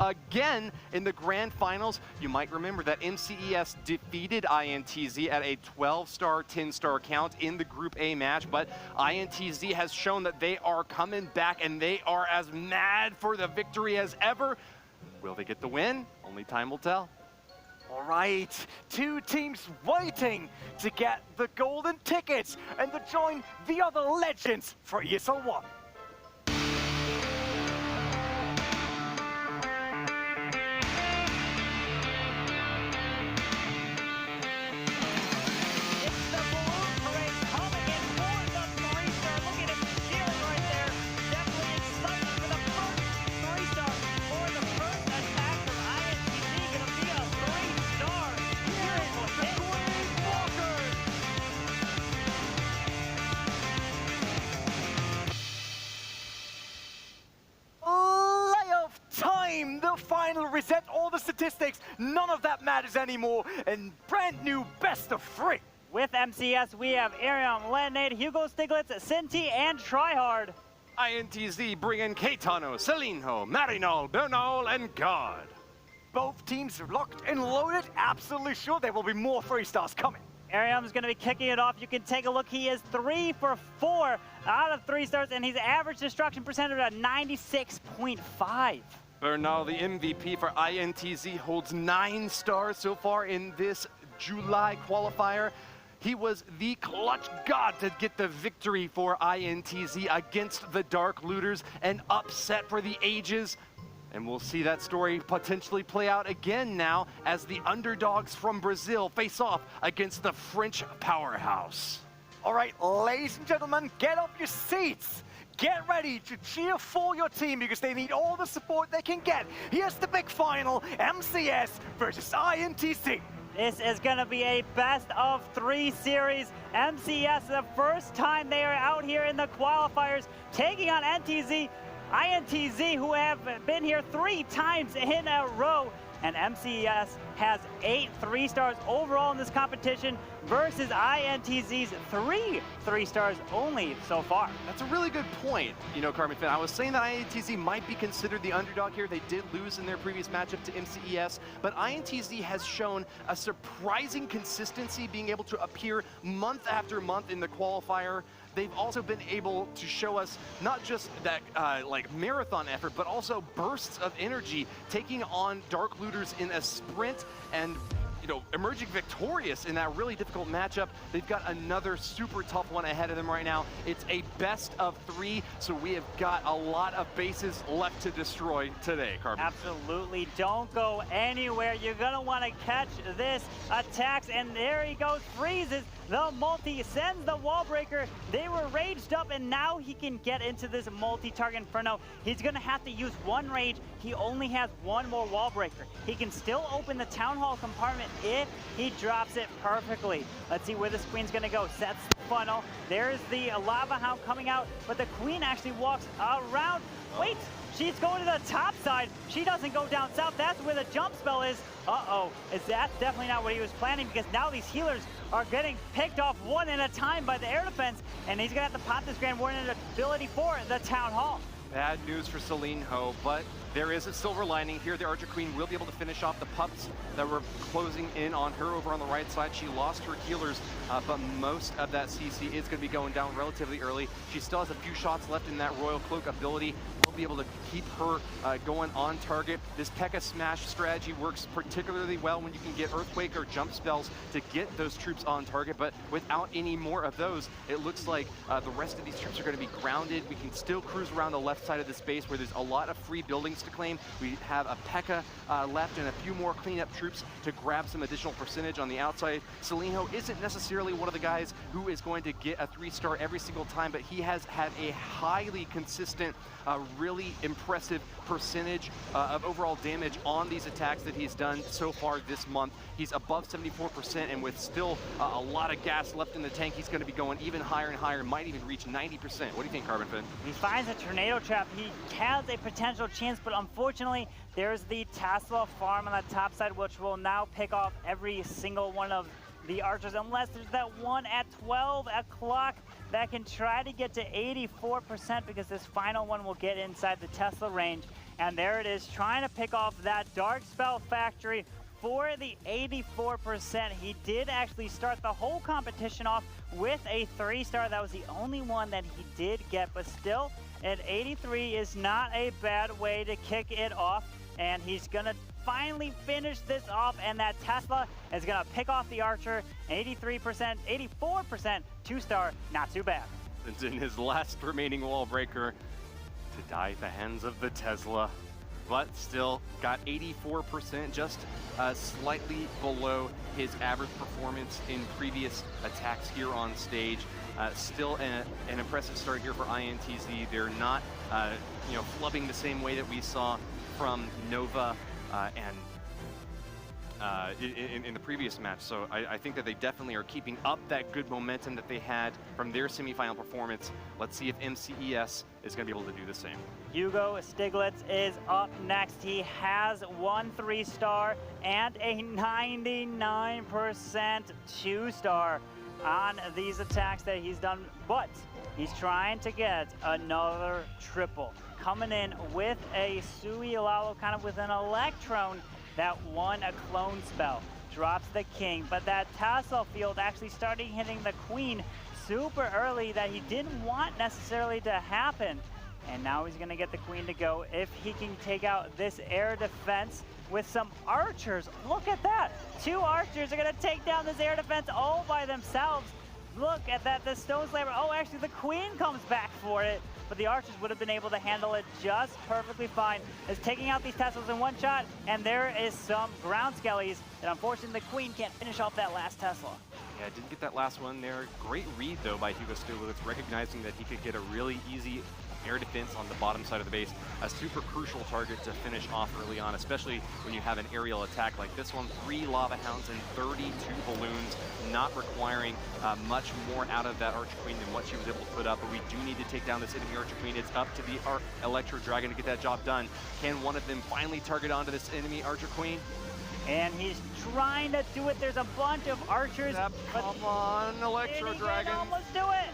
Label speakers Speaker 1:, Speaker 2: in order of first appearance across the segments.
Speaker 1: again in the grand finals. You might remember that MCES defeated INTZ at a 12-star, 10-star count in the Group A match, but INTZ has shown that they are coming back and they are as mad for the victory as ever. Will they get the win? Only time will tell.
Speaker 2: All right, two teams waiting to get the golden tickets and to join the other legends for ESL 1. The final reset all the statistics, none of that matters anymore, and brand new best of 3.
Speaker 3: With MCS, we have Ariam, Leonade, Hugo Stiglitz, Sinti, and Tryhard.
Speaker 1: INTZ bring in Caetano, Celinho, Marinol, Bernal, and God.
Speaker 2: Both teams locked and loaded, absolutely sure there will be more 3-stars coming.
Speaker 3: Ariam's going to be kicking it off. You can take a look. He is 3 for 4 out of 3 stars, and his average destruction percentage at 96.5.
Speaker 1: Bernal, the MVP for INTZ, holds 9 stars so far in this July qualifier. He was the clutch god to get the victory for INTZ against the Dark Looters, an upset for the ages. And we'll see that story potentially play out again now as the underdogs from Brazil face off against the French powerhouse.
Speaker 2: All right, ladies and gentlemen, get up your seats. Get ready to cheer for your team because they need all the support they can get. Here's the big final, MCS versus INTZ.
Speaker 3: This is going to be a best of 3 series. MCS, the first time they are out here in the qualifiers, taking on INTZ, who have been here 3 times in a row. And MCS has 8 3-stars overall in this competition versus INTZ's 3 3-stars only so far.
Speaker 1: That's a really good point, you know, Carmen Finn. I was saying that INTZ might be considered the underdog here. They did lose in their previous matchup to MCES, but INTZ has shown a surprising consistency, being able to appear month after month in the qualifier. They've also been able to show us not just that like marathon effort, but also bursts of energy, taking on Dark Looters in a sprint and emerging victorious in that really difficult matchup. They've got another super tough one ahead of them right now. It's a best of 3, so we have got a lot of bases left to destroy today, Carmen.
Speaker 3: Absolutely. Don't go anywhere. You're going to want to catch this. Attacks, and there he goes. Freezes the multi, sends the wall breaker. They were raged up, and now he can get into this multi-target inferno. He's going to have to use 1 rage. He only has 1 more wall breaker. He can still open the town hall compartment if he drops it perfectly. Let's see where this queen's going to go. Sets the funnel. There's the lava hound coming out, but the queen actually walks around. Wait, she's going to the top side. She doesn't go down south. That's where the jump spell is. Uh-oh, that's definitely not what he was planning, because now these healers are getting picked off 1 at a time by the air defense, and he's going to have to pop this Grand Warden ability for the town hall.
Speaker 1: Bad news for Celinho, but there is a silver lining here. The Archer Queen will be able to finish off the pups that were closing in on her over on the right side. She lost her healers, but most of that CC is going to be going down relatively early. She still has a few shots left in that Royal Cloak ability. We'll be able to keep her going on target. This P.E.K.K.A. Smash strategy works particularly well when you can get Earthquake or jump spells to get those troops on target, but without any more of those, it looks like the rest of these troops are going to be grounded. We can still cruise around the left side of the space where there's a lot of free buildings to claim. We have a P.E.K.K.A. left and a few more cleanup troops to grab some additional percentage on the outside. Celinho isn't necessarily one of the guys who is going to get a 3-star every single time, but he has had a highly consistent, really impressive percentage of overall damage on these attacks that he's done so far this month. He's above 74%, and with still a lot of gas left in the tank, he's going to be going even higher and higher, might even reach 90%. What do you think, Carbon Fin?
Speaker 3: He finds a tornado trap. He has a potential chance, but unfortunately, there's the Tesla farm on the top side, which will now pick off every single one of the archers, unless there's that one at 12 o'clock that can try to get to 84%, because this final one will get inside the Tesla range. And there it is, trying to pick off that Dark Spell Factory for the 84%. He did actually start the whole competition off with a 3-star. That was the only one that he did get, but still, at 83 is not a bad way to kick it off. And he's gonna finally finish this off, and that Tesla is gonna pick off the Archer. 83%, 84%, 2-star, not too bad.
Speaker 1: And in his last remaining wall breaker to die at the hands of the Tesla, but still got 84%, just slightly below his average performance in previous attacks here on stage. Still an impressive start here for INTZ. They're not, flubbing the same way that we saw from Nova in the previous match. So I think that they definitely are keeping up that good momentum that they had from their semifinal performance. Let's see if MCES is going to be able to do the same.
Speaker 3: Hugo Stiglitz is up next. He has 1 3-star and a 99% 2-star on these attacks that he's done, but he's trying to get another triple. Coming in with a Sui Lalo, kind of with an Electron that won a clone spell. Drops the King, but that Tassel Field actually started hitting the Queen super early that he didn't want necessarily to happen. And now he's gonna get the Queen to go if he can take out this air defense with some archers. Look at that, 2 archers are gonna take down this air defense all by themselves. Look at that, the Stone Slammer, oh actually the Queen comes back for it, but the archers would have been able to handle it just perfectly fine. Is taking out these Teslas in 1 shot, and there is some ground skellies, and unfortunately the Queen can't finish off that last Tesla.
Speaker 1: Yeah, didn't get that last one there. Great read though by Hugo Stiglitz, recognizing that he could get a really easy air defense on the bottom side of the base. A super crucial target to finish off early on, especially when you have an aerial attack like this one. 3 Lava Hounds and 32 balloons, not requiring much more out of that Archer Queen than what she was able to put up. But we do need to take down this enemy Archer Queen. It's up to the Electro Dragon to get that job done. Can one of them finally target onto this enemy Archer Queen?
Speaker 3: And he's trying to do it. There's a bunch of archers.
Speaker 1: Come on, Electro Dragon.
Speaker 3: Almost do it.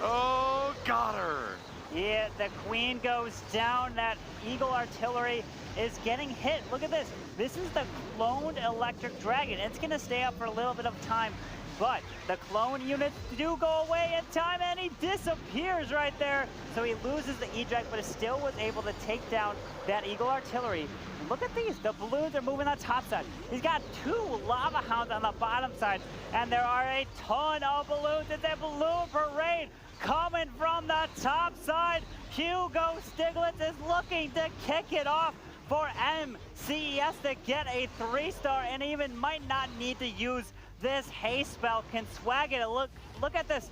Speaker 1: Oh, got her.
Speaker 3: Yeah, the Queen goes down. That Eagle Artillery is getting hit. Look at this. This is the cloned Electric Dragon. It's going to stay up for a little bit of time, but the clone units do go away in time, and he disappears right there. So he loses the eject, but still was able to take down that Eagle Artillery. And look at these. The balloons are moving on the top side. He's got 2 Lava Hounds on the bottom side, and there are a ton of balloons. It's a balloon parade coming from the top side. Hugo Stiglitz is looking to kick it off for MCES to get a 3-star, and even might not need to use this haste spell. Can swag it. Look at this.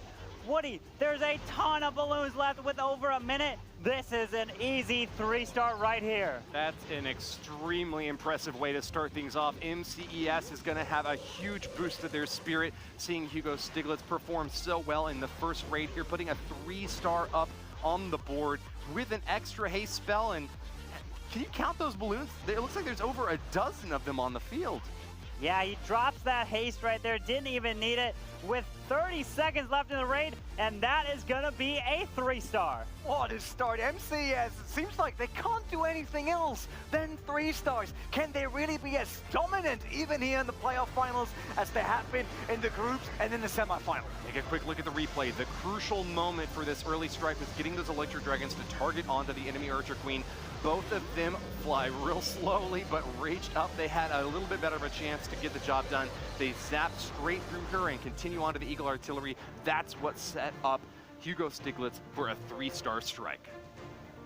Speaker 3: Woody, there's a ton of balloons left with over a minute. This is an easy 3-star right here. That's
Speaker 1: an extremely impressive way to start things off. MCES is going to have a huge boost to their spirit, seeing Hugo Stiglitz perform so well in the first raid here, putting a 3-star up on the board with an extra haste spell. And can you count those balloons? It looks like there's over a dozen of them on the field.
Speaker 3: Yeah, he drops that haste right there, didn't even need it, with 30 seconds left in the raid, and that is gonna be a 3-star.
Speaker 2: What a start, MCS. It seems like they can't do anything else than 3 stars. Can they really be as dominant even here in the playoff finals as they have been in the groups and in the semifinals?
Speaker 1: Take a quick look at the replay. The crucial moment for this early strike was getting those Electro Dragons to target onto the enemy Archer Queen. Both of them fly real slowly, but raged up. They had a little bit better of a chance to get the job done. They zapped straight through her and continue onto the Eagle Artillery. That's what set up Hugo Stiglitz for a 3-star strike.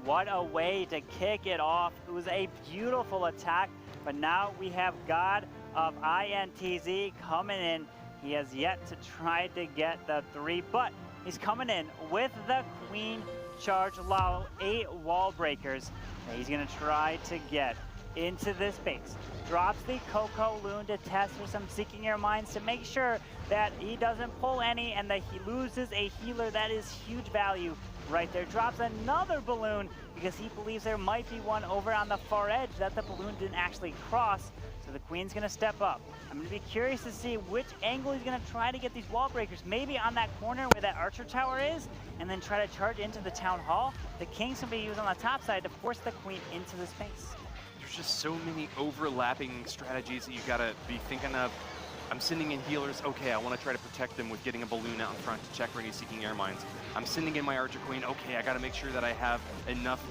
Speaker 3: What a way to kick it off. It was a beautiful attack, but now we have God of INTZ coming in. He has yet to try to get the 3, but he's coming in with the Queen Charge Lalo, 8 wall breakers that he's gonna try to get. into this base. Drops the Coco Loon to test for some Seeking Air Mines to make sure that he doesn't pull any and that he loses a healer. That is huge value right there. Drops another balloon because he believes there might be one over on the far edge that the balloon didn't actually cross. So the Queen's gonna step up. I'm gonna be curious to see which angle he's gonna try to get these wall breakers. Maybe on that corner where that archer tower is, and then try to charge into the town hall. The King's gonna be used on the top side to force the Queen into the space.
Speaker 1: There's just so many overlapping strategies that you gotta be thinking of. I'm sending in healers. Okay, I want to try to protect them with getting a balloon out in front to check for any Seeking Air Mines. I'm sending in my Archer Queen. Okay, I got to make sure that I have enough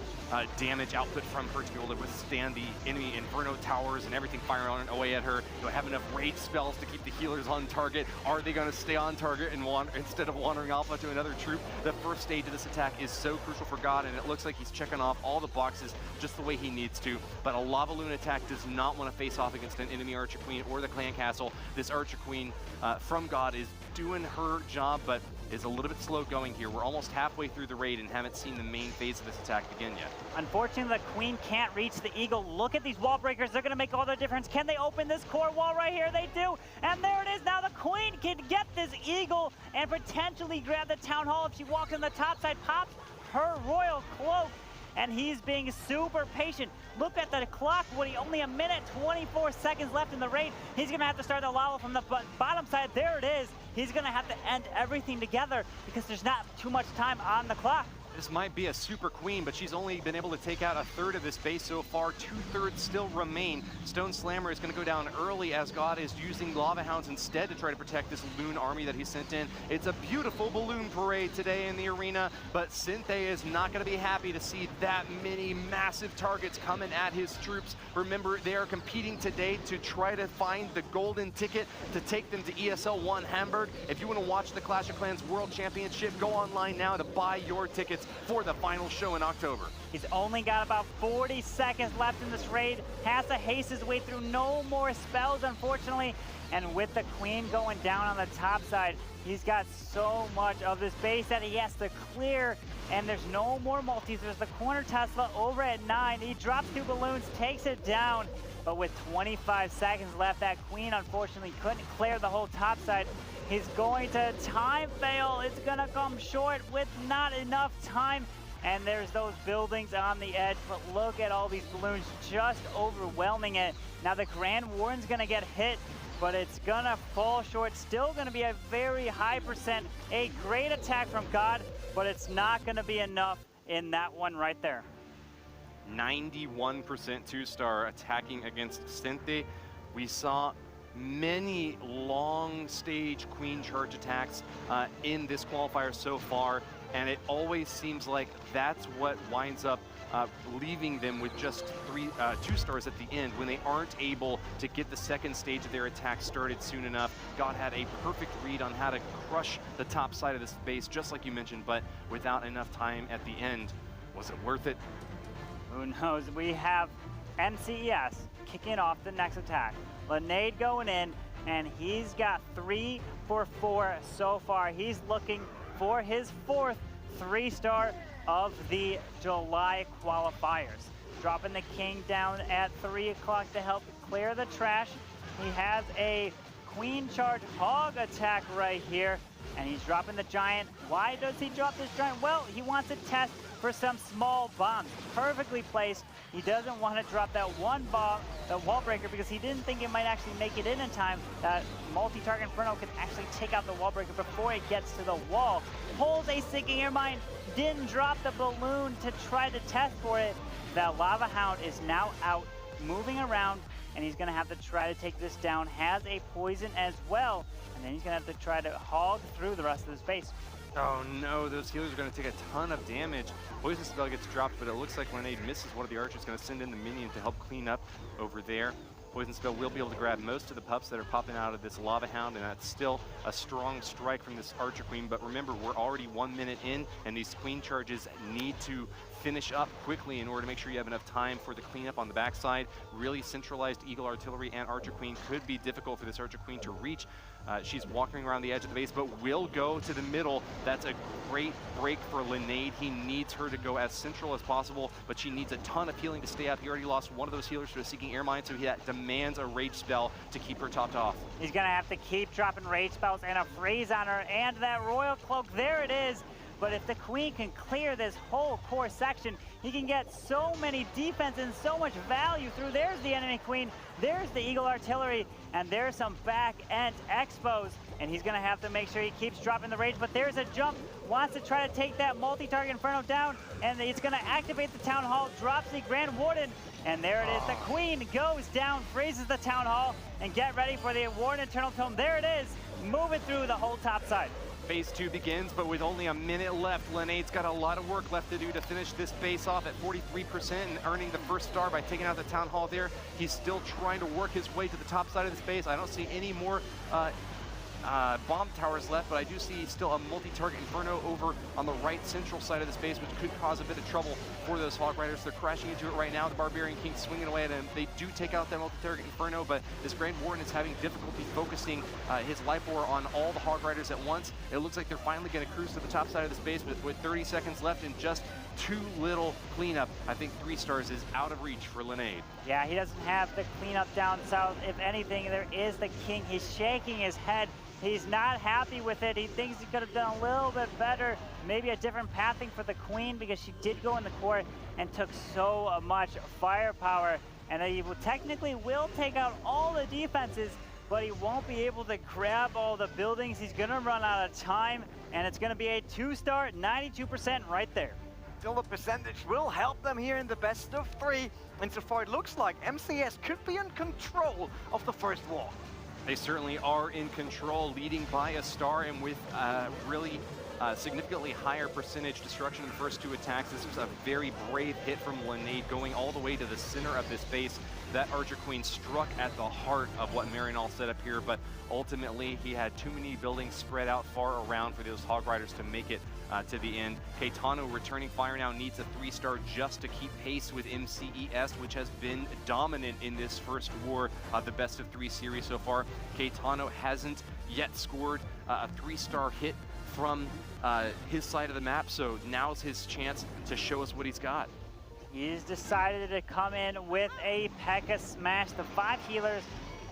Speaker 1: damage output from her to be able to withstand the enemy Inferno towers and everything firing away at her. Do I have enough rage spells to keep the healers on target? Are they going to stay on target and instead of wandering alpha to another troop? The first stage of this attack is so crucial for God, and it looks like he's checking off all the boxes just the way he needs to. But a Lava Loon attack does not want to face off against an enemy Archer Queen or the Clan Castle. This Archer Queen from God is doing her job, but is a little bit slow going here. We're almost halfway through the raid and haven't seen the main phase of this attack begin yet.
Speaker 3: Unfortunately, the Queen can't reach the Eagle. Look at these wall breakers. They're going to make all the difference. Can they open this core wall right here? They do. And there it is. Now the Queen can get this Eagle and potentially grab the Town Hall. If she walks in the top side, pops her Royal Cloak. And he's being super patient. Look at the clock, Woody, only a minute, 24 seconds left in the raid. He's gonna have to start the lava from the bottom side. There it is. He's gonna have to end everything together because there's not too much time on the clock.
Speaker 1: This might be a super queen, but she's only been able to take out a third of this base so far. 2/3 still remain. Stone Slammer is going to go down early as God is using Lava Hounds instead to try to protect this Loon army that he sent in. It's a beautiful balloon parade today in the arena, but Sinthe is not going to be happy to see that many massive targets coming at his troops. Remember, they are competing today to try to find the golden ticket to take them to ESL 1 Hamburg. If you want to watch the Clash of Clans World Championship, go online now to buy your tickets for the final show in October.
Speaker 3: He's only got about 40 seconds left in this raid. Has to haste his way through. No more spells, unfortunately. And with the Queen going down on the top side, he's got so much of this base that he has to clear. And there's no more multis. There's the corner Tesla over at 9. He drops 2 balloons, takes it down. But with 25 seconds left, that Queen unfortunately couldn't clear the whole top side. He's going to time fail. It's gonna come short with not enough time. And there's those buildings on the edge, but look at all these balloons just overwhelming it. Now the Grand Warden's gonna get hit, but it's gonna fall short. Still gonna be a very high percent. A great attack from God, but it's not gonna be enough in that one right there.
Speaker 1: 91% 2-star attacking against Sinthe. We saw many long stage Queen charge attacks in this qualifier so far, and it always seems like that's what winds up leaving them with just 2 stars at the end when they aren't able to get the second stage of their attack started soon enough. God had a perfect read on how to crush the top side of this base, just like you mentioned, but without enough time at the end. Was it worth it?
Speaker 3: Who knows? We have MCES kicking off the next attack. Linade going in, and he's got 3 for 4 so far. He's looking for his 4th 3-star of the July qualifiers. Dropping the King down at 3 o'clock to help clear the trash. He has a Queen charge hog attack right here, and he's dropping the Giant. Why does he drop this Giant? Well, he wants to test for some small bombs. Perfectly placed. He doesn't want to drop that one bomb, the wall breaker, because he didn't think it might actually make it in time. That multi-target Inferno can actually take out the wall breaker before it gets to the wall. Pulls a Seeking Air Mine, didn't drop the balloon to try to test for it. The Lava Hound is now out, moving around, and he's gonna have to try to take this down. Has a poison as well, and then he's gonna have to try to hog through the rest of the space.
Speaker 1: Oh no, those healers are going to take a ton of damage. Poison spell gets dropped, but it looks like when he misses one of the archers, going to send in the minion to help clean up over there. Poison spell will be able to grab most of the pups that are popping out of this Lava Hound, and that's still a strong strike from this Archer Queen. But remember, we're already 1 minute in, and these Queen charges need to finish up quickly in order to make sure you have enough time for the cleanup on the backside. Really centralized Eagle Artillery and Archer Queen could be difficult for this Archer Queen to reach. She's walking around the edge of the base, but will go to the middle. That's a great break for Linnaid. He needs her to go as central as possible, but she needs a ton of healing to stay up. He already lost one of those healers to a Seeking Air Mine, so he demands a rage spell to keep her topped off.
Speaker 3: He's gonna have to keep dropping rage spells and a freeze on her, and that Royal Cloak, there it is. But if the Queen can clear this whole core section, he can get so many defense and so much value through. There's the enemy Queen, there's the Eagle Artillery, and there's some back-end expos. And he's gonna have to make sure he keeps dropping the rage, but there's a jump. Wants to try to take that multi-target Inferno down, and it's gonna activate the Town Hall, drops the Grand Warden, and there it is. The Queen goes down, freezes the Town Hall, and get ready for the Warden Eternal Tome. There it is, moving through the whole top side.
Speaker 1: Phase 2 begins, but with only a minute left, Linnaid's got a lot of work left to do to finish this base off at 43% and earning the first star by taking out the Town Hall there. He's still trying to work his way to the top side of this base. I don't see any more bomb towers left, but I do see still a multi-target Inferno over on the right central side of this base, which could cause a bit of trouble for those Hog Riders. They're crashing into it right now. The Barbarian King swinging away at him. They do take out that multi-target Inferno, but this Grand Warden is having difficulty focusing his Life Orb on all the Hog Riders at once. It looks like they're finally going to cruise to the top side of this base, but with 30 seconds left and just too little cleanup, I think 3 stars is out of reach for Linnaid.
Speaker 3: Yeah, he doesn't have the cleanup down south. If anything, there is the King. He's shaking his head. He's not happy with it. He thinks he could have done a little bit better. Maybe a different pathing for the Queen, because she did go in the core and took so much firepower. And he technically will take out all the defenses, but he won't be able to grab all the buildings. He's gonna run out of time, and it's gonna be a 2-star, 92% right there.
Speaker 2: Still, the percentage will help them here in the best of 3. And so far, it looks like MCS could be in control of the first war.
Speaker 1: They certainly are in control, leading by a star, and with really significantly higher percentage destruction in the first 2 attacks. This was a very brave hit from Linnaid, going all the way to the center of this base. That Archer Queen struck at the heart of what Marinol set up here, but ultimately he had too many buildings spread out far around for those Hog Riders to make it to the end. Caetano returning fire now needs a 3-star just to keep pace with MCES, which has been dominant in this first war, the best of 3 series so far. Caetano hasn't yet scored a 3-star hit from his side of the map, so now's his chance to show us what he's got.
Speaker 3: He's decided to come in with a P.E.K.K.A. smash, the 5 healers,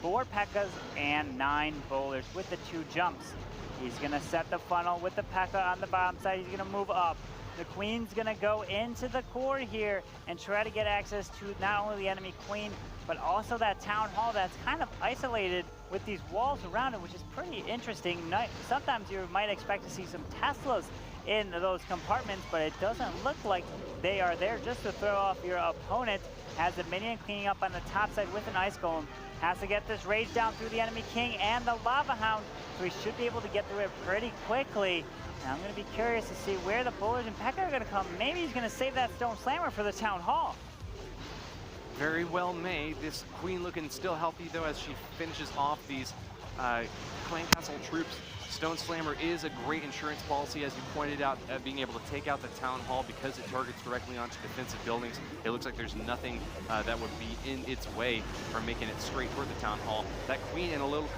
Speaker 3: 4 P.E.K.K.A.s, and 9 bowlers with the 2 jumps. He's gonna set the funnel with the P.E.K.K.A. on the bottom side. He's gonna move up. The Queen's gonna go into the core here and try to get access to not only the enemy Queen, but also that Town Hall that's kind of isolated with these walls around it, which is pretty interesting. Sometimes you might expect to see some Teslas in those compartments, but it doesn't look like they are there just to throw off your opponent. Has the minion cleaning up on the top side with an Ice Golem. Has to get this rage down through the enemy King and the Lava Hound, so he should be able to get through it pretty quickly. Now I'm going to be curious to see where the bowlers and P.E.K.K.A. are going to come. Maybe he's going to save that Stone Slammer for the Town Hall.
Speaker 1: Very well made. This Queen looking still healthy, though, as she finishes off these Clan Castle troops. Stone Slammer is a great insurance policy, as you pointed out, being able to take out the Town Hall because it targets directly onto defensive buildings. It looks like there's nothing that would be in its way for making it straight toward the Town Hall. That Queen in a little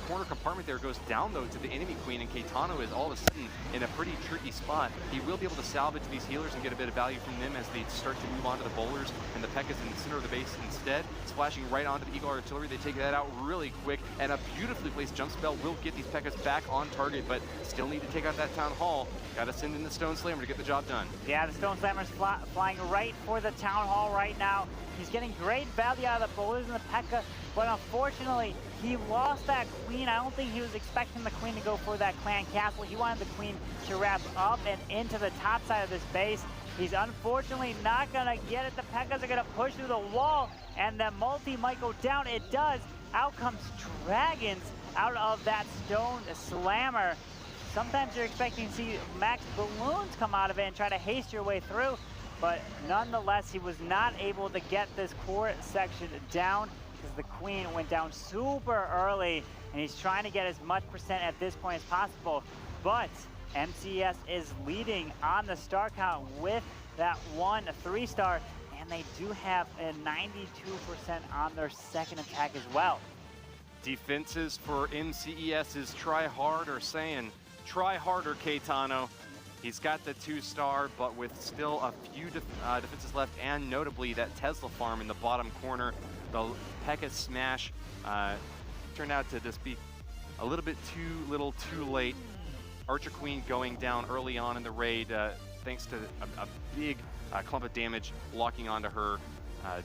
Speaker 1: corner compartment there goes down, though, to the enemy Queen, and Caetano is all of a sudden in a pretty tricky spot. He will be able to salvage these healers and get a bit of value from them as they start to move on to the bowlers, and the P.E.K.K.A.'s in the center of the base instead, splashing right onto the Eagle Artillery. They take that out really quick, and a beautifully placed jump spell will get these P.E.K.K.A.s back on target, but still need to take out that Town Hall. Got to send in the Stone Slammer to get the job done.
Speaker 3: Yeah, the Stone Slammer's flying right for the Town Hall right now. He's getting great value out of the bowlers and the P.E.K.K.A., but unfortunately, he lost that Queen. I don't think he was expecting the Queen to go for that Clan Castle. He wanted the Queen to wrap up and into the top side of this base. He's unfortunately not gonna get it. The P.E.K.K.A.s are gonna push through the wall, and the multi might go down. It does. Out comes Dragons out of that Stone Slammer. Sometimes you're expecting to see max balloons come out of it and try to haste your way through, but nonetheless, he was not able to get this core section down because the Queen went down super early, and he's trying to get as much percent at this point as possible. But MCS is leading on the star count with that 1 3-star, and they do have a 92% on their second attack as well.
Speaker 1: Defenses for MCES's Try Hard are saying, try harder, Caetano. He's got the 2-star, but with still a few defenses left, and notably that Tesla farm in the bottom corner. The P.E.K.K.A smash turned out to just be a little bit too little too late. Archer Queen going down early on in the raid, thanks to a big clump of damage locking onto her,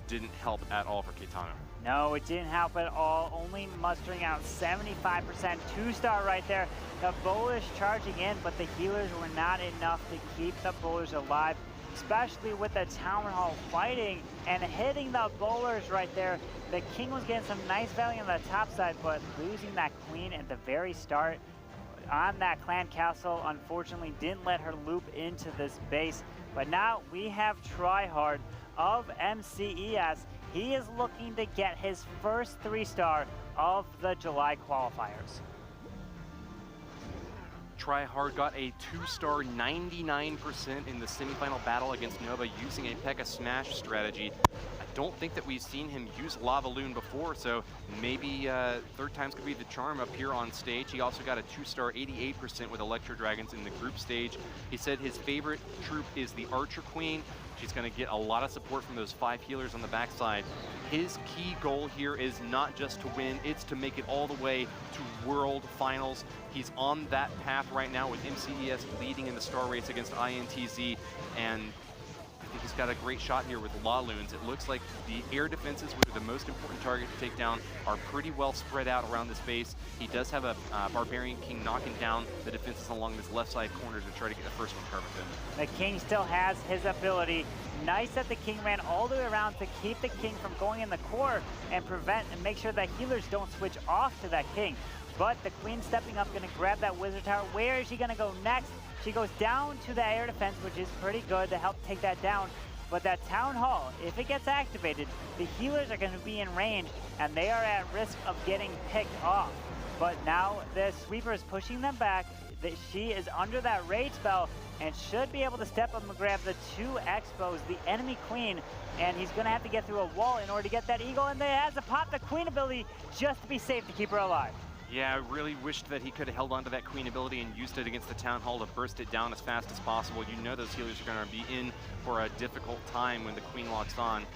Speaker 1: didn't help at all for Caetano.
Speaker 3: No, it didn't help at all, only mustering out 75%, 2-star right there. The bowlers charging in, but the healers were not enough to keep the bowlers alive, especially with the Town Hall fighting and hitting the bowlers right there. The King was getting some nice value on the top side, but losing that Queen at the very start on that clan castle, unfortunately didn't let her loop into this base. But now we have Tryhard of MCES. He is looking to get his first 3-star of the July qualifiers.
Speaker 1: Tryhard got a 2-star 99% in the semifinal battle against Nova using a P.E.K.K.A smash strategy. I don't think that we've seen him use Lava Loon before, so maybe third times could be the charm up here on stage. He also got a 2-star 88% with Electro Dragons in the group stage. He said his favorite troop is the Archer Queen. She's going to get a lot of support from those 5 healers on the backside. His key goal here is not just to win, it's to make it all the way to World Finals. He's on that path right now with MCES leading in the star race against INTZ, and I think he's got a great shot here with Law Loons. It looks like the air defenses, which are the most important target to take down, are pretty well spread out around this base. He does have a Barbarian King knocking down the defenses along this left side corner to try to get the first one carved in.
Speaker 3: The King still has his ability. Nice that the King ran all the way around to keep the King from going in the core and prevent and make sure that healers don't switch off to that King. But the Queen stepping up, going to grab that Wizard Tower. Where is she going to go next? She goes down to the air defense, which is pretty good to help take that down. But that Town Hall, if it gets activated, the healers are going to be in range, and they are at risk of getting picked off. But now the Sweeper is pushing them back. She is under that Rage spell and should be able to step up and grab the 2 Expos, the enemy Queen, and he's going to have to get through a wall in order to get that Eagle, and there has to pop the Queen ability just to be safe to keep her alive.
Speaker 1: Yeah, I really wished that he could have held on to that Queen ability and used it against the Town Hall to burst it down as fast as possible. You know those healers are going to be in for a difficult time when the Queen locks on.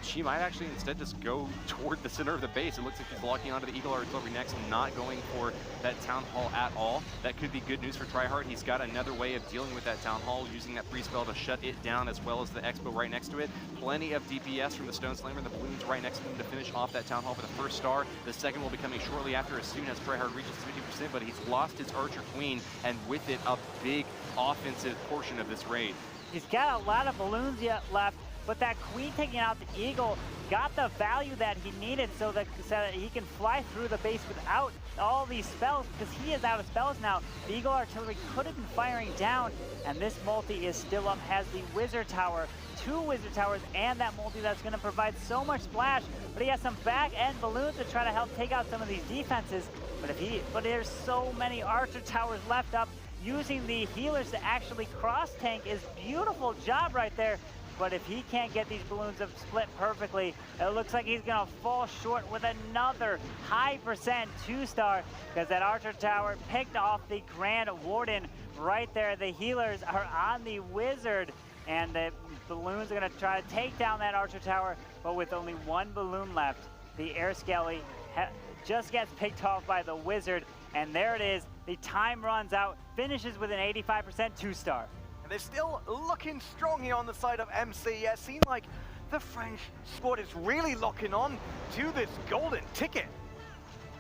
Speaker 1: She might actually instead just go toward the center of the base. It looks like she's locking onto the Eagle Artillery next and not going for that Town Hall at all. That could be good news for Tryhard. He's got another way of dealing with that Town Hall, using that free spell to shut it down, as well as the Expo right next to it. Plenty of DPS from the Stone Slammer and the balloons right next to him to finish off that Town Hall for the first star. The second will be coming shortly after, as soon as Tryhard reaches 50%, but he's lost his Archer Queen, and with it, a big offensive portion of this raid.
Speaker 3: He's got a lot of balloons yet left, but that Queen taking out the Eagle got the value that he needed so that he can fly through the base without all these spells, because he is out of spells now. The Eagle Artillery could have been firing down, and this multi is still up, has the Wizard Tower, 2 Wizard Towers, and that multi that's going to provide so much splash, but he has some back-end balloons to try to help take out some of these defenses, but there's so many Archer Towers left up. Using the healers to actually cross-tank is beautiful job right there. But if he can't get these balloons to split perfectly, it looks like he's going to fall short with another high percent 2-star, because that Archer Tower picked off the Grand Warden right there. The healers are on the Wizard, and the balloons are going to try to take down that Archer Tower, but with only 1 balloon left, the Air Skelly just gets picked off by the Wizard, and there it is. The time runs out, finishes with an 85% 2-star.
Speaker 2: And they're still looking strong here on the side of MCES. Seems like the French squad is really locking on to this golden ticket.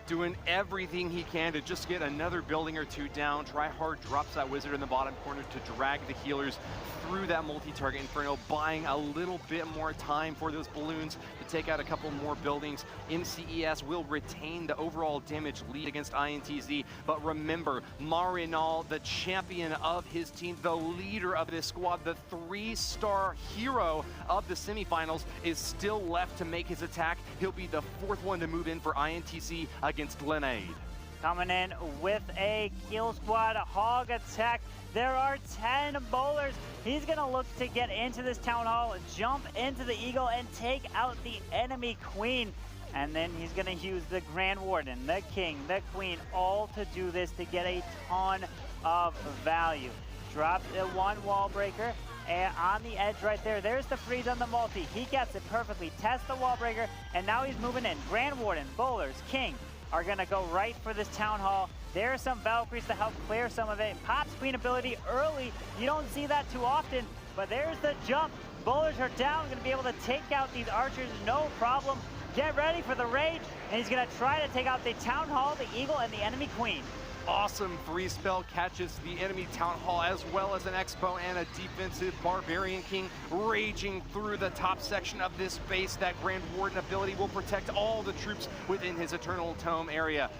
Speaker 1: Doing everything he can to just get another building or 2 down. Tryhard drops that Wizard in the bottom corner to drag the healers through that multi-target Inferno, buying a little bit more time for those balloons to take out a couple more buildings. MCES will retain the overall damage lead against INTZ, but remember, Marinal, the champion of his team, the leader of this squad, the 3-star hero of the semifinals, is still left to make his attack. He'll be the 4th one to move in for INTZ against Grenade.
Speaker 3: coming in with a kill squad hog attack. There are 10 bowlers. He's gonna look to get into this town hall, jump into the eagle, and take out the enemy queen. And then he's gonna use the Grand Warden, the king, the queen, all to do this to get a ton of value. Drops one wall breaker. And on the edge right there, there's the freeze on the multi. He gets it perfectly, tests the wall breaker, and now he's moving in. Grand Warden, bowlers, king are gonna go right for this town hall. There are some Valkyries to help clear some of it. Pops queen ability early. You don't see that too often, but there's the jump. Bowlers are down, gonna be able to take out these archers, no problem. Get ready for the rage, and he's gonna try to take out the town hall, the eagle, and the enemy queen.
Speaker 1: Awesome freeze spell catches the enemy town hall, as well as an expo and a defensive barbarian king raging through the top section of this base. That Grand Warden ability will protect all the troops within his Eternal Tome area.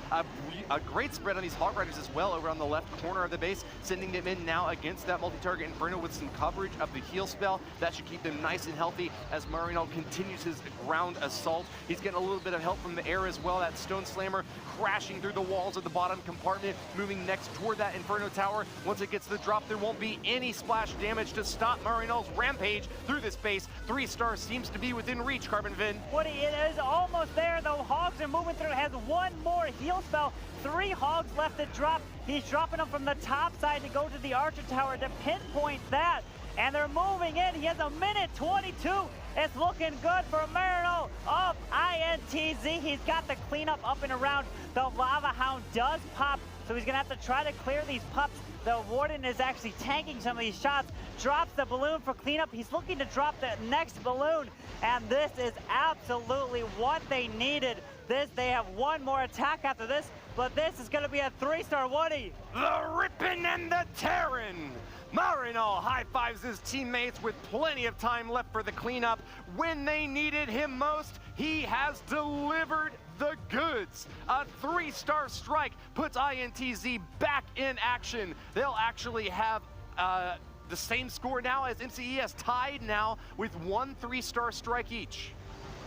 Speaker 1: A great spread on these Hog Riders as well over on the left corner of the base, sending them in now against that multi-target Inferno with some coverage of the heal spell. That should keep them nice and healthy as Marino continues his ground assault. He's getting a little bit of help from the air as well. That Stone Slammer crashing through the walls of the bottom compartment, moving next toward that Inferno Tower. Once it gets the drop, there won't be any splash damage to stop Marino's rampage through this base. 3-star seems to be within reach, Carbon Vin.
Speaker 3: Woody, it is almost there, though. Hogs are moving through. Has one more heal spell. 3 hogs left to drop. He's dropping them from the top side to go to the Archer Tower to pinpoint that. And they're moving in. He has a minute 22. It's looking good for Marino of INTZ. He's got the cleanup up and around. The Lava Hound does pop, so he's gonna have to try to clear these pups. The Warden is actually tanking some of these shots. Drops the balloon for cleanup. He's looking to drop the next balloon, and this is absolutely what they needed. They have one more attack after this, but this is gonna be a 3-star Woody.
Speaker 1: The rippin' and the tearin'. Marino high-fives his teammates with plenty of time left for the cleanup. When they needed him most, he has delivered the goods. A 3-star strike puts INTZ back in action. They'll actually have the same score now as MCES, tied now with 1 3-star strike each.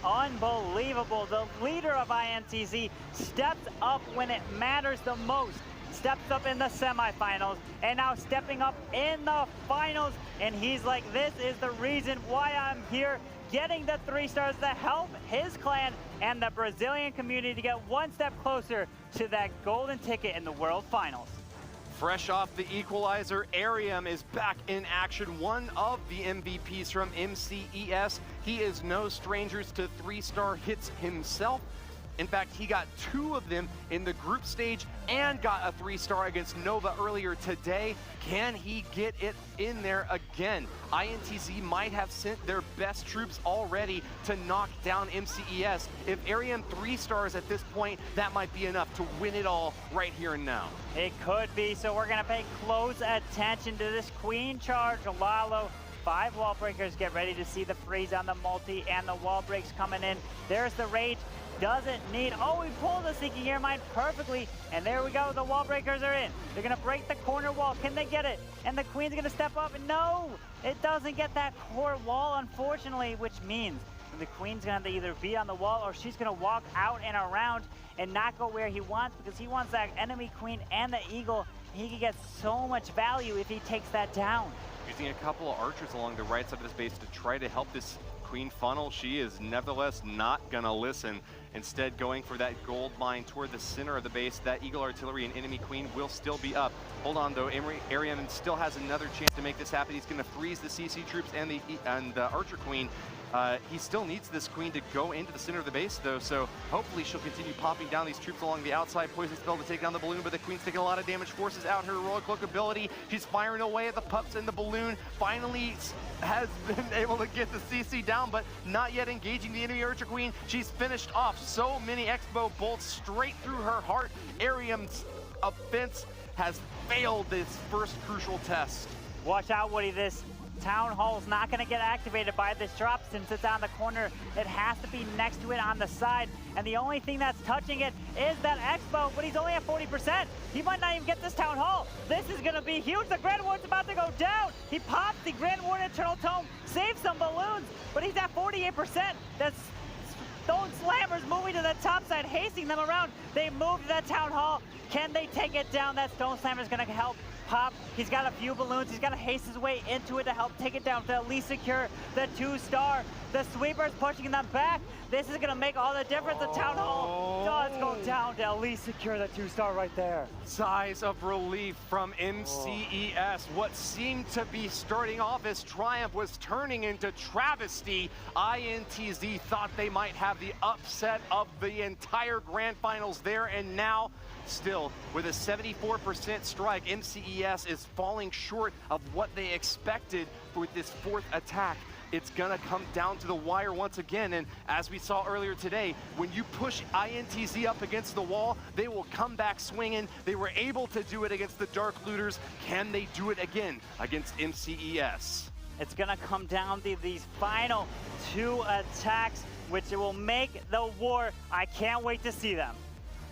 Speaker 3: Unbelievable. The leader of INTZ steps up when it matters the most. Steps up in the semifinals, and now stepping up in the finals. And he's like, this is the reason why I'm here, getting the 3 stars to help his clan and the Brazilian community to get one step closer to that golden ticket in the World Finals.
Speaker 1: Fresh off the equalizer, Arium is back in action, one of the MVPs from MCES. He is no stranger to 3-star hits himself. In fact, he got 2 of them in the group stage and got a 3-star against Nova earlier today. Can he get it in there again? INTZ might have sent their best troops already to knock down MCES. If Arium 3 stars at this point, that might be enough to win it all right here and now.
Speaker 3: It could be, so we're gonna pay close attention to this Queen charge. Lalo, 5 wall breakers. Get ready to see the freeze on the multi and the wall breaks coming in. There's the rage. Doesn't need, oh, he pulled the Seeking Air Mine perfectly, and there we go, the wall breakers are in. They're gonna break the corner wall. Can they get it? And the Queen's gonna step up, and no, it doesn't get that core wall, unfortunately, which means the Queen's gonna have to either be on the wall or she's gonna walk out and around and not go where he wants, because he wants that enemy Queen and the Eagle. He can get so much value if he takes that down.
Speaker 1: Using a couple of archers along the right side of this base to try to help this Queen funnel. She is nevertheless not gonna listen. Instead, going for that gold mine toward the center of the base. That Eagle Artillery and enemy Queen will still be up. Hold on though, Arium still has another chance to make this happen. He's gonna freeze the CC troops and the Archer Queen. He still needs this Queen to go into the center of the base though, so hopefully she'll continue popping down these troops along the outside. Poison spell to take down the balloon, but the Queen's taking a lot of damage. Forces out her heroic cloak ability. She's firing away at the pups and the balloon. Finally has been able to get the CC down, but not yet engaging the enemy Archer Queen. She's finished off so many Expo bolts straight through her heart. Arium's offense has failed this first crucial test.
Speaker 3: Watch out, Woody. This Town Hall's not going to get activated by this drop since it's on the corner. It has to be next to it on the side. And the only thing that's touching it is that Expo, but he's only at 40%. He might not even get this Town Hall. This is going to be huge. The Grand Warden's about to go down. He pops the Grand Warden Eternal Tome, saves some balloons, but he's at 48%. That's Stone Slammers moving to the top side, hasting them around. They move to that Town Hall. Can they take it down? That Stone Slammer's gonna help Pop. He's got a few balloons. He's got to haste his way into it to help take it down, to at least secure the 2-star. The Sweeper's pushing them back. This is going to make all the difference. The Town Hall does go down to at least secure the 2-star right there.
Speaker 1: Sighs of relief from MCES. What seemed to be starting off as triumph was turning into travesty. INTZ thought they might have the upset of the entire grand finals there, and now still, with a 74% strike, MCES is falling short of what they expected with this fourth attack. It's gonna come down to the wire once again, and as we saw earlier today, when you push INTZ up against the wall, they will come back swinging. They were able to do it against the Dark Looters. Can they do it again against MCES?
Speaker 3: It's gonna come down to these final 2 attacks, which will make the war. I can't wait to see them.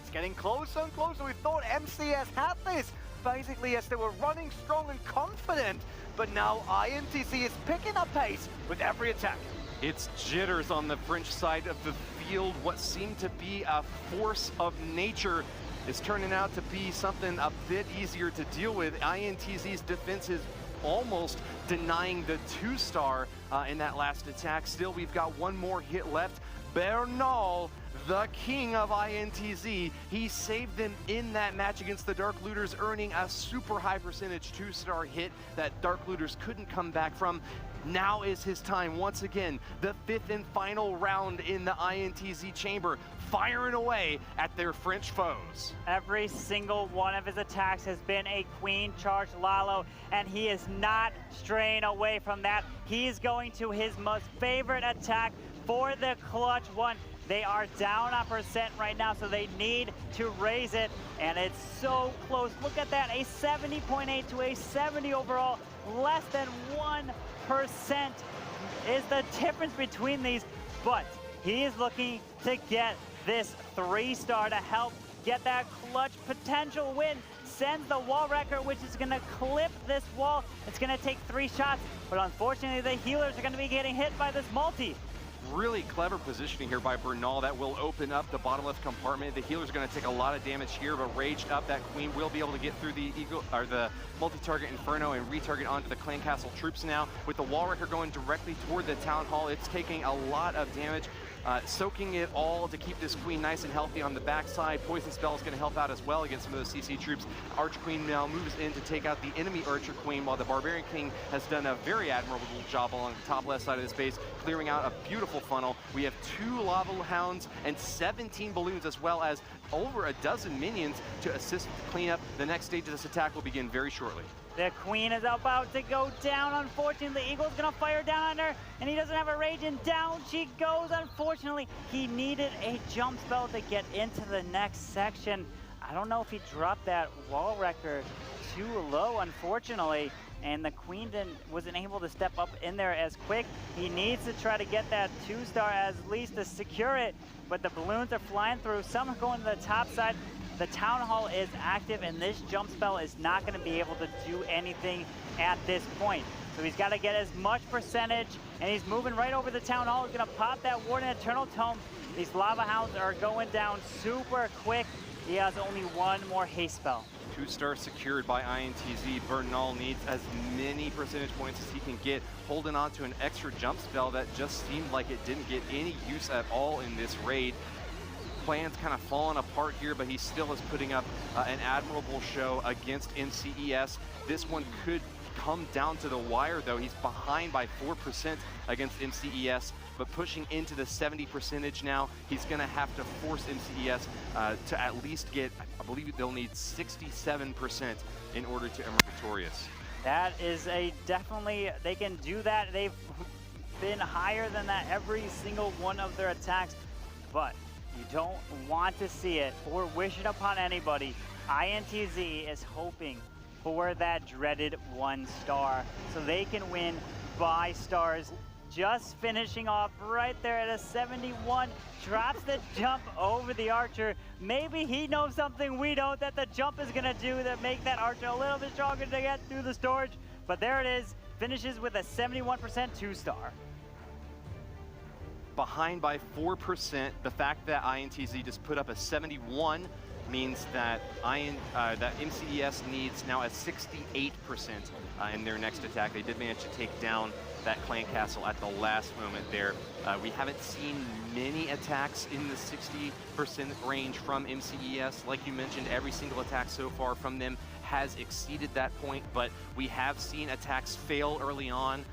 Speaker 2: It's getting closer and closer. We thought MCS had this, basically, as they were running strong and confident. But now INTZ is picking up pace with every attack.
Speaker 1: It's jitters on the French side of the field. What seemed to be a force of nature is turning out to be something a bit easier to deal with. INTZ's defense is almost denying the 2-star in that last attack. Still, we've got one more hit left. Bernal, the king of INTZ, he saved them in that match against the Dark Looters, earning a super high percentage 2-star hit that Dark Looters couldn't come back from. Now is his time once again, the 5th and final round in the INTZ chamber, firing away at their French foes.
Speaker 3: Every single one of his attacks has been a queen charge Lalo, and he is not straying away from that. He's going to his most favorite attack for the clutch one. They are down on percent right now, so they need to raise it, and it's so close. Look at that, a 70.8 to a 70 overall. Less than 1% is the difference between these, but he is looking to get this 3-star to help get that clutch potential win. Sends the wall wrecker, which is going to clip this wall. It's going to take 3 shots, but unfortunately the healers are going to be getting hit by this multi.
Speaker 1: Really clever positioning here by Bernal. That will open up the bottom left compartment. The healer's going to take a lot of damage here, but raged up, that queen will be able to get through the eagle or the multi-target Inferno and retarget onto the Clan Castle troops now. With the wall wrecker going directly toward the Town Hall, it's taking a lot of damage. Soaking it all to keep this queen nice and healthy on the backside. Poison Spell is going to help out as well against some of those CC troops. Archer Queen now moves in to take out the enemy Archer Queen, while the Barbarian King has done a very admirable job along the top left side of the space, clearing out a beautiful funnel. We have 2 Lava Hounds and 17 balloons, as well as over a dozen minions to assist with the cleanup. The next stage of this attack will begin very shortly.
Speaker 3: The queen is about to go down. Unfortunately, the eagle's gonna fire down on her, and he doesn't have a rage, and down she goes. Unfortunately, he needed a jump spell to get into the next section. I don't know if he dropped that wall wrecker too low, unfortunately, and the queen wasn't able to step up in there as quick. He needs to try to get that 2-star at least to secure it, but the balloons are flying through. Some are going to the top side. The Town Hall is active, and this jump spell is not going to be able to do anything at this point. So he's got to get as much percentage, and he's moving right over the Town Hall. He's going to pop that Warden Eternal Tome. These Lava Hounds are going down super quick. He has only 1 more haste spell.
Speaker 1: 2-star secured by INTZ. Bernal needs as many percentage points as he can get, holding on to an extra jump spell that just seemed like it didn't get any use at all in this raid. Plan's kind of falling apart here, but he still is putting up an admirable show against MCES. This one could come down to the wire, though. He's behind by 4% against MCES, but pushing into the 70% now. He's going to have to force MCES to at least get, I believe they'll need 67% in order to emerge victorious.
Speaker 3: That is a definitely, they can do that. They've been higher than that every single one of their attacks, but you don't want to see it or wish it upon anybody. INTZ is hoping for that dreaded 1-star so they can win by stars. Just finishing off right there at a 71, drops the jump over the Archer. Maybe he knows something we don't that the jump is gonna do that make that Archer a little bit stronger to get through the storage. But there it is, finishes with a 71% 2-star.
Speaker 1: behind by 4%. The fact that INTZ just put up a 71 means that that MCES needs now a 68% in their next attack. They did manage to take down that clan castle at the last moment there. We haven't seen many attacks in the 60% range from MCES. Like you mentioned, every single attack so far from them has exceeded that point, but we have seen attacks fail early on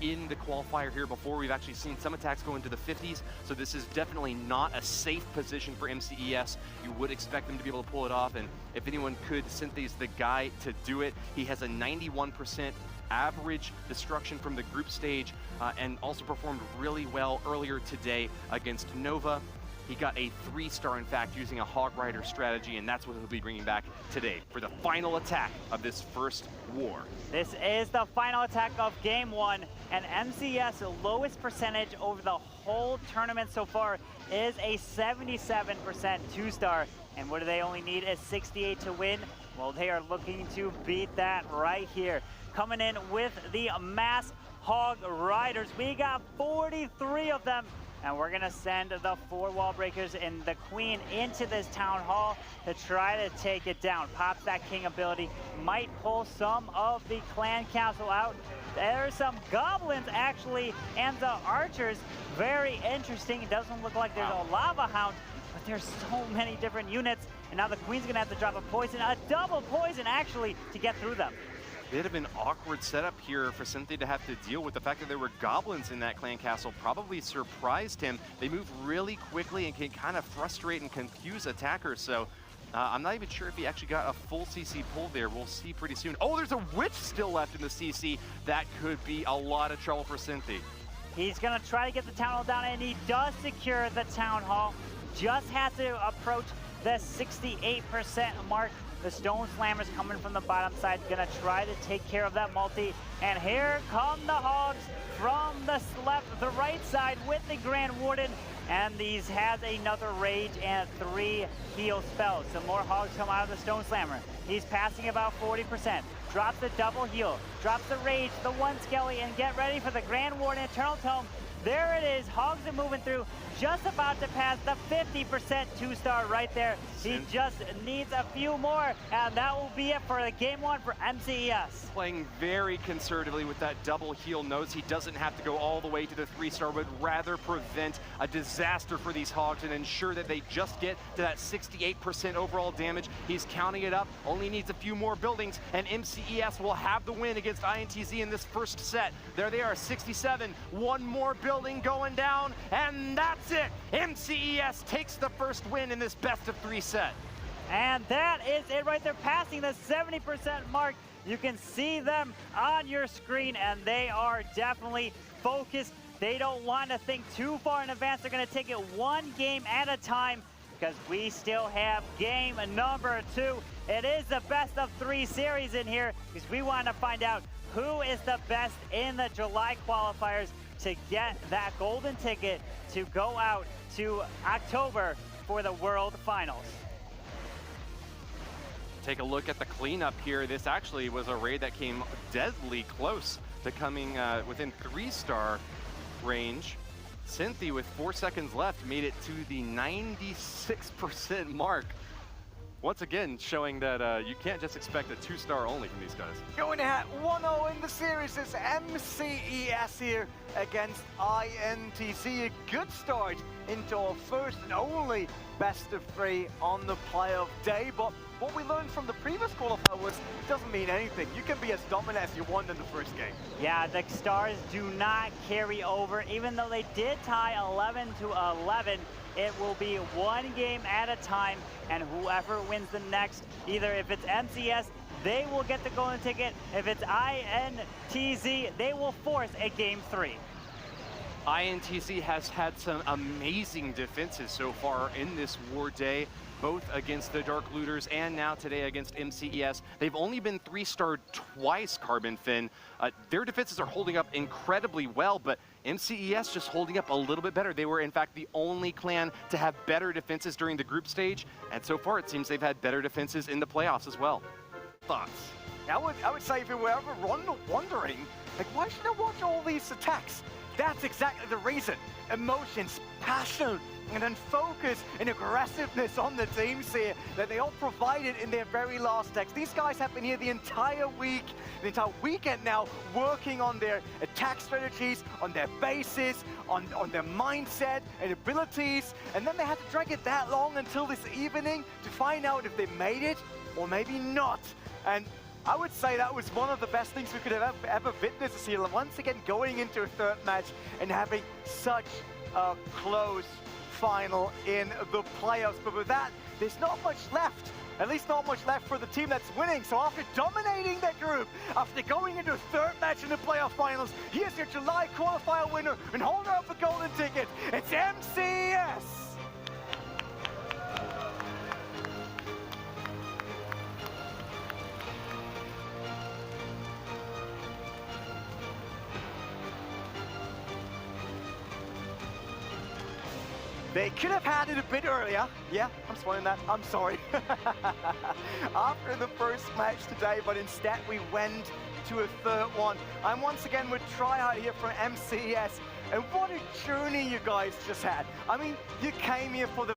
Speaker 1: in the qualifier here before. We've actually seen some attacks go into the 50s, so this is definitely not a safe position for MCES. You would expect them to be able to pull it off, and if anyone could, Cynthi's the guy to do it. He has a 91% average destruction from the group stage and also performed really well earlier today against Nova. He got a 3-star, in fact, using a Hog Rider strategy, and that's what he'll be bringing back today for the final attack of this first war.
Speaker 3: This is the final attack of Game 1, and MCES' lowest percentage over the whole tournament so far is a 77% 2-star. And what do they only need is 68 to win? Well, they are looking to beat that right here. Coming in with the mass Hog Riders, we got 43 of them. And we're gonna send the 4 wall breakers and the Queen into this town hall to try to take it down. Pops that king ability, might pull some of the clan castle out. There's some goblins actually, and the archers, very interesting. It doesn't look like there's a lava hound, but there's so many different units. And now the Queen's gonna have to drop a poison, a double poison actually, to get through them.
Speaker 1: Bit of an awkward setup here for Cynthia to have to deal with. The fact that there were goblins in that clan castle probably surprised him. They move really quickly and can kind of frustrate and confuse attackers. So I'm not even sure if he actually got a full CC pull there. We'll see pretty soon. Oh, there's a witch still left in the CC. That could be a lot of trouble for Cynthia.
Speaker 3: He's gonna try to get the town hall down, and he does secure the town hall. Just has to approach the 68% mark. The Stone Slammers coming from the bottom side, gonna try to take care of that multi. And here come the Hogs from the right side with the Grand Warden. And these has another Rage and 3 heal spells. Some more Hogs come out of the Stone Slammer. He's passing about 40%. Drops the double heal, drops the Rage, the 1 Skelly, and get ready for the Grand Warden Eternal Tome. There it is, Hogs are moving through, just about to pass the 50% 2-star right there. He just needs a few more, and that will be it for the Game 1 for MCES.
Speaker 1: Playing very conservatively with that double heal, knows he doesn't have to go all the way to the 3-star, but rather prevent a disaster for these Hogs and ensure that they just get to that 68% overall damage. He's counting it up, only needs a few more buildings, and MCES will have the win against INTZ in this first set. There they are, 67, one more building going down, and that's it. MCES takes the first win in this best-of-3 set.
Speaker 3: And that is it right there, passing the 70% mark. You can see them on your screen, and they are definitely focused. They don't want to think too far in advance. They're going to take it one game at a time, because we still have game number 2. It is the best-of-3 series in here, because we want to find out who is the best in the July qualifiers to get that golden ticket to go out to October for the World Finals.
Speaker 1: Take a look at the cleanup here. This actually was a raid that came deadly close to coming within 3-star range. Cynthia, with 4 seconds left, made it to the 96% mark. Once again, showing that you can't just expect a 2-star only from these guys.
Speaker 2: Going at 1-0 in the series is MCES here against INTZ. A good start into our first and only best-of-3 on the playoff day. But what we learned from the previous qualifier was it doesn't mean anything. You can be as dominant as you want in the first game. Yeah,
Speaker 3: the stars do not carry over. Even though they did tie 11-11, it will be one game at a time, and whoever wins the next, either if it's MCS, they will get the golden ticket. If it's INTZ, they will force a game 3.
Speaker 1: INTZ has had some amazing defenses so far in this war day, both against the Dark Looters and now today against MCES. They've only been 3-starred twice, Carbon Finn. Their defenses are holding up incredibly well, but MCES just holding up a little bit better. They were, in fact, the only clan to have better defenses during the group stage, and so far it seems they've had better defenses in the playoffs as well. Thoughts?
Speaker 2: I would say if you were ever wondering, like, why should I watch all these attacks? That's exactly the reason. Emotions, passion, and then focus and aggressiveness on the teams here that they all provided in their very last decks. These guys have been here the entire week, the entire weekend now, working on their attack strategies, on their bases, on their mindset and abilities, and then they had to drag it that long until this evening to find out if they made it or maybe not. And I would say that was one of the best things we could have ever witnessed this year. Once again, going into a third match and having such a close final in the playoffs. But with that, there's not much left. At least not much left for the team that's winning. So after dominating that group, after going into a third match in the playoff finals, here's your July qualifier winner and holder of the golden ticket. It's MCS. They could have had it a bit earlier. Yeah, I'm spoiling that. I'm sorry. After the first match today, but instead we went to a third one. I'm once again with Tryhard here from MCS. And what a journey you guys just had. I mean, you came here for the